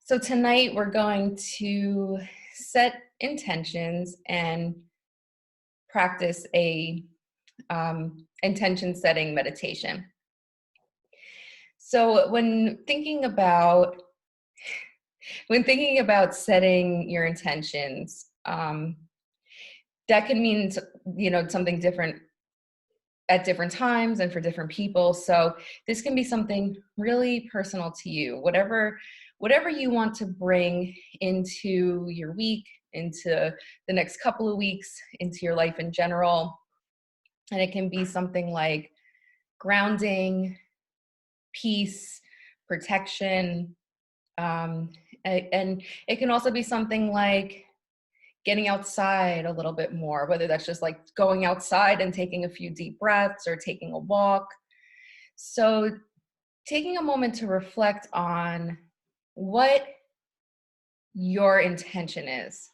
So tonight we're going to set intentions and practice a intention setting meditation. So when thinking about setting your intentions, that can mean something different at different times and for different people. So this can be something really personal to you. Whatever you want to bring into your week, into the next couple of weeks, into your life in general. And it can be something like grounding, peace, protection. Um, and it can also be something like getting outside a little bit more, whether that's just like going outside and taking a few deep breaths or taking a walk. So, taking a moment to reflect on what your intention is.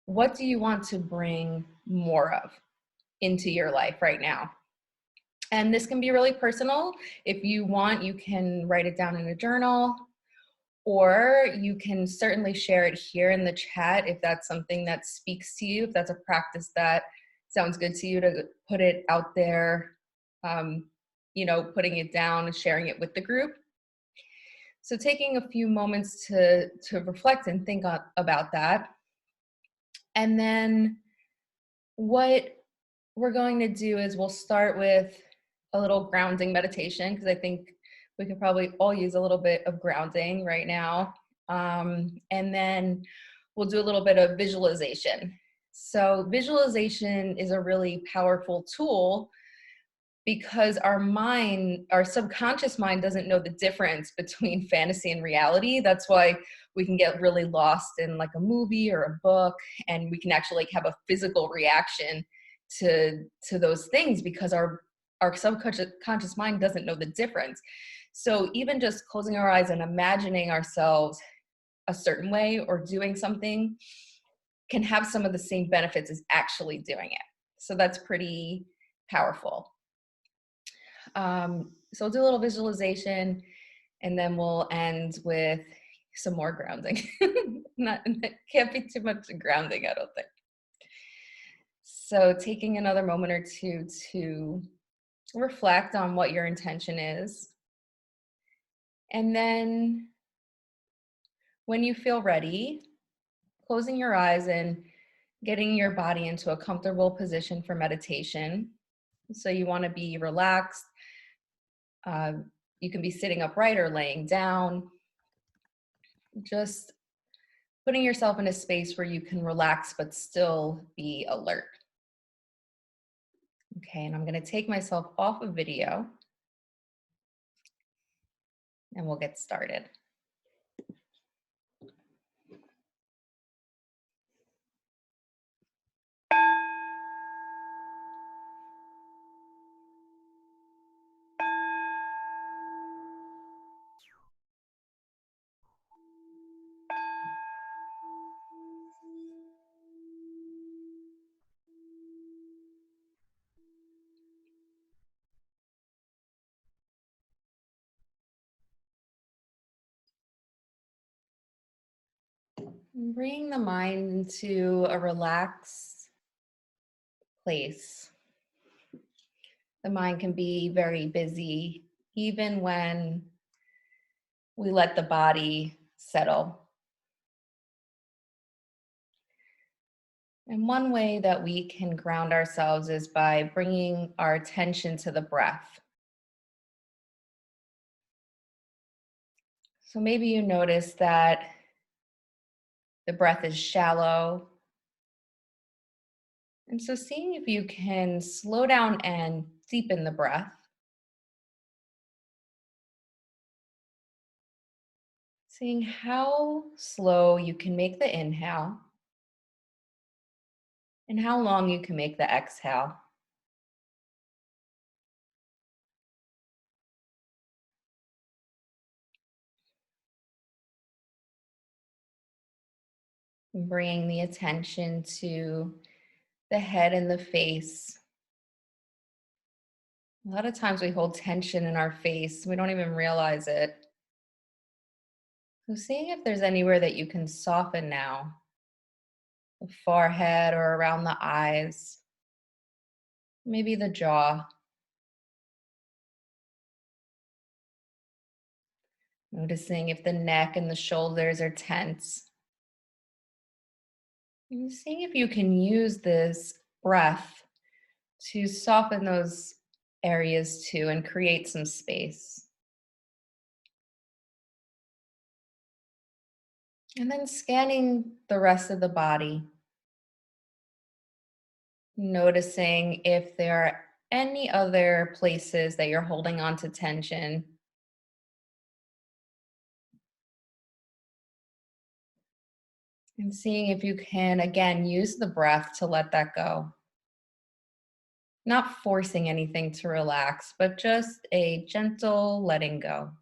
What do you want to bring more of into your life right now? And this can be really personal. If you want, you can write it down in a journal, or you can certainly share it here in the chat if that's something that speaks to you, if that's a practice that sounds good to you, to put it out there, putting it down and sharing it with the group. So taking a few moments to reflect and think about that. And then what we're going to do is we'll start with a little grounding meditation, because I think we could probably all use a little bit of grounding right now. And then we'll do a little bit of visualization. So visualization is a really powerful tool because our subconscious mind doesn't know the difference between fantasy and reality. That's why we can get really lost in like a movie or a book, and we can actually have a physical reaction to those things because our subconscious mind doesn't know the difference. So even just closing our eyes and imagining ourselves a certain way or doing something can have some of the same benefits as actually doing it. So that's pretty powerful. So we'll do a little visualization, and then we'll end with some more grounding. Can't be too much grounding, I don't think. So taking another moment or two to reflect on what your intention is. And then when you feel ready, closing your eyes and getting your body into a comfortable position for meditation. So you want to be relaxed. You can be sitting upright or laying down. Just putting yourself in a space where you can relax but still be alert. Okay, and I'm going to take myself off of video and we'll get started. Bring the mind into a relaxed place. The mind can be very busy, even when we let the body settle. And one way that we can ground ourselves is by bringing our attention to the breath. So maybe you notice that the breath is shallow. And so seeing if you can slow down and deepen the breath. Seeing how slow you can make the inhale and how long you can make the exhale. And bringing the attention to the head and the face. A lot of times we hold tension in our face. We don't even realize it. So seeing if there's anywhere that you can soften now, the forehead or around the eyes, maybe the jaw. Noticing if the neck and the shoulders are tense. And seeing if you can use this breath to soften those areas too and create some space. And then scanning the rest of the body, noticing if there are any other places that you're holding on to tension. And seeing if you can, again, use the breath to let that go. Not forcing anything to relax, but just a gentle letting go.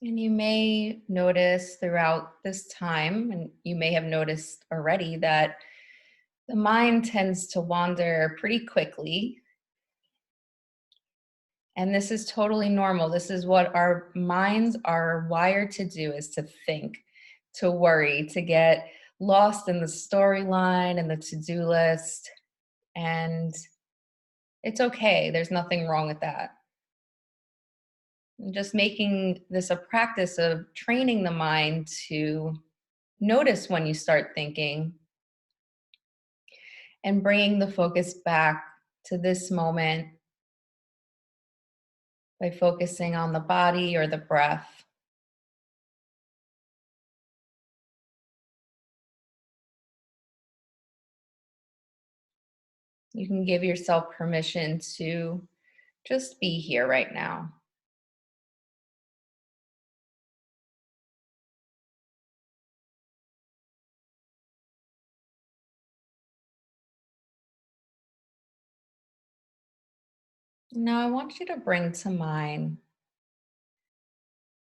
And you may notice throughout this time, and you may have noticed already, that the mind tends to wander pretty quickly. And this is totally normal. This is what our minds are wired to do, is to think, to worry, to get lost in the storyline and the to-do list. And it's okay. There's nothing wrong with that. And just making this a practice of training the mind to notice when you start thinking and bringing the focus back to this moment by focusing on the body or the breath. You can give yourself permission to just be here right now. Now, I want you to bring to mind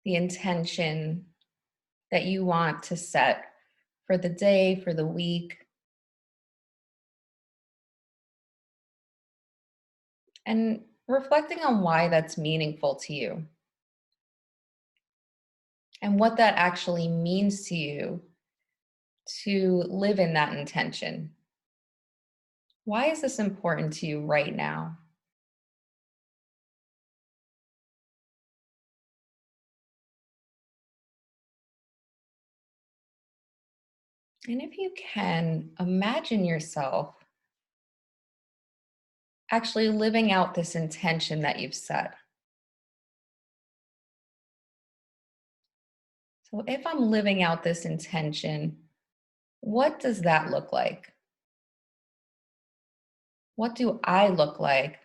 the intention that you want to set for the day, for the week, and reflecting on why that's meaningful to you and what that actually means to you to live in that intention. Why is this important to you right now? And if you can, imagine yourself actually living out this intention that you've set. So if I'm living out this intention, what does that look like? What do I look like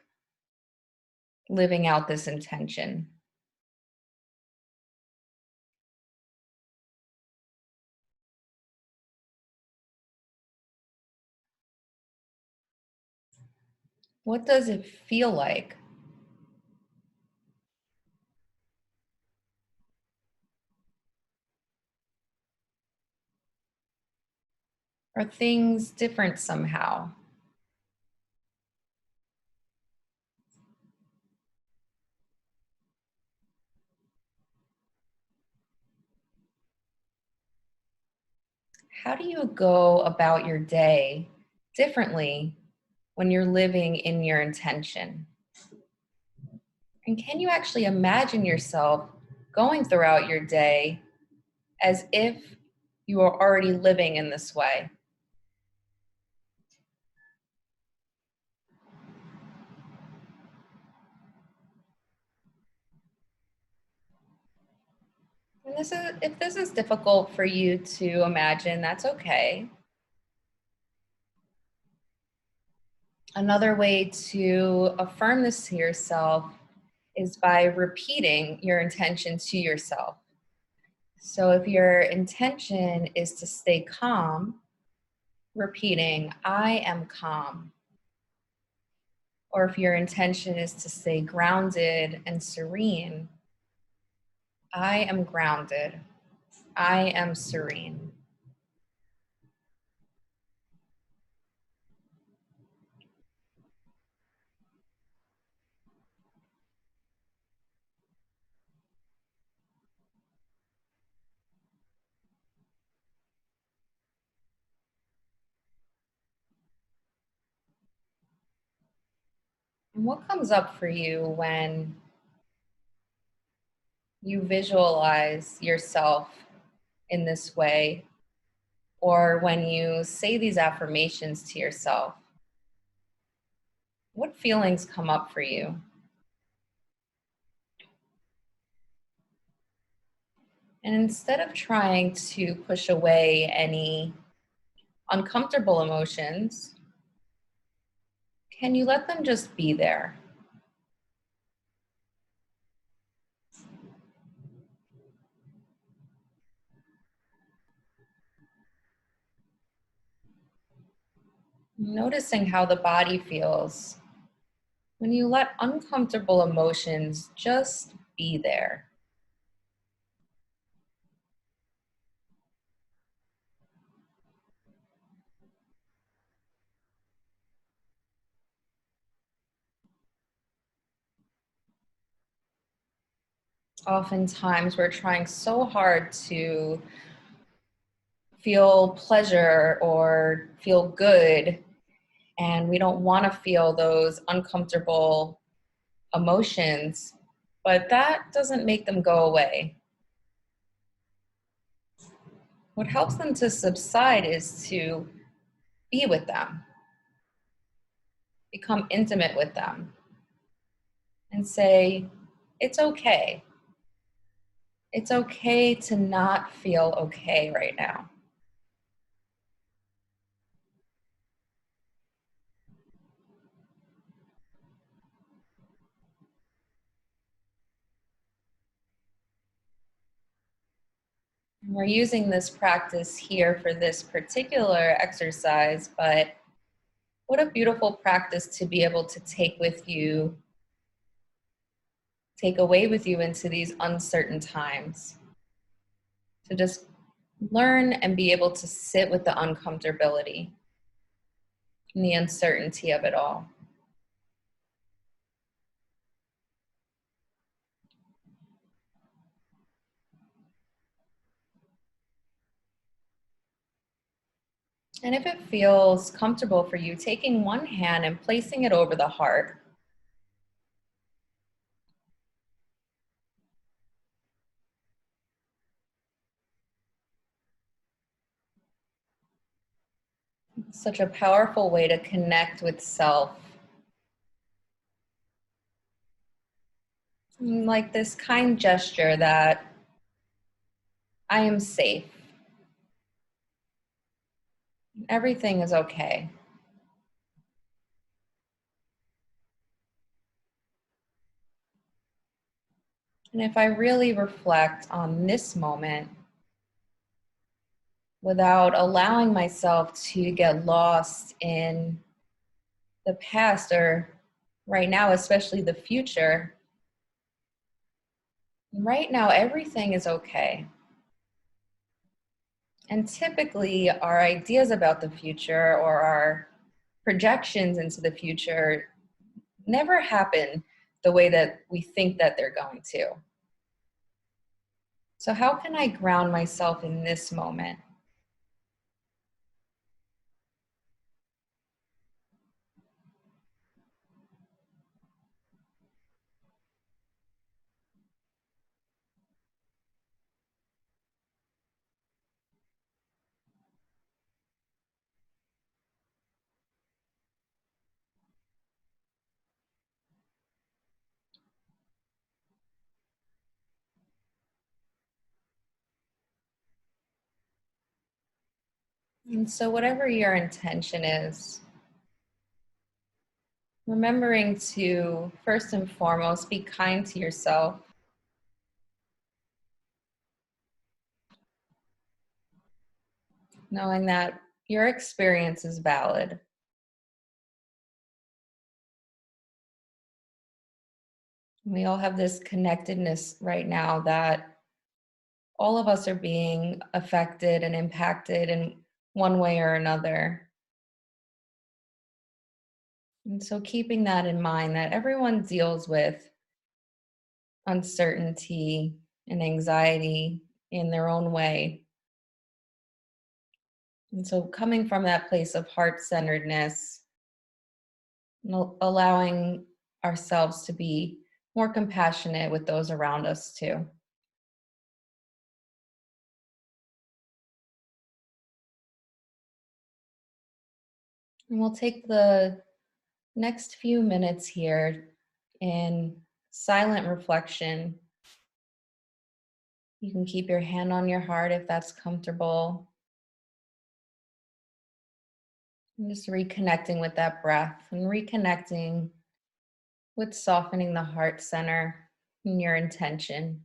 living out this intention? What does it feel like? Are things different somehow? How do you go about your day differently when you're living in your intention? And can you actually imagine yourself going throughout your day as if you are already living in this way? And this is, if this is difficult for you to imagine, that's okay. Another way to affirm this to yourself is by repeating your intention to yourself. So if your intention is to stay calm, repeating, I am calm. Or if your intention is to stay grounded and serene, I am grounded. I am serene. And what comes up for you when you visualize yourself in this way, or when you say these affirmations to yourself? What feelings come up for you? And instead of trying to push away any uncomfortable emotions, can you let them just be there? Noticing how the body feels when you let uncomfortable emotions just be there. Oftentimes, we're trying so hard to feel pleasure or feel good, and we don't want to feel those uncomfortable emotions, but that doesn't make them go away. What helps them to subside is to be with them, become intimate with them, and say, it's okay. It's okay to not feel okay right now. And we're using this practice here for this particular exercise, but what a beautiful practice to be able to take with you, take away with you into these uncertain times. To just learn and be able to sit with the uncomfortability and the uncertainty of it all. And if it feels comfortable for you, taking one hand and placing it over the heart. Such a powerful way to connect with self. Like this kind gesture that I am safe. Everything is okay. And if I really reflect on this moment without allowing myself to get lost in the past or right now, especially the future, right now everything is okay. And typically, our ideas about the future or our projections into the future never happen the way that we think that they're going to. So, how can I ground myself in this moment? And so, whatever your intention is, remembering to first and foremost be kind to yourself, knowing that your experience is valid. We all have this connectedness right now that all of us are being affected and impacted in one way or another. And so keeping that in mind that everyone deals with uncertainty and anxiety in their own way. And so coming from that place of heart-centeredness, allowing ourselves to be more compassionate with those around us too. And we'll take the next few minutes here in silent reflection. You can keep your hand on your heart if that's comfortable. And just reconnecting with that breath and reconnecting with softening the heart center and your intention.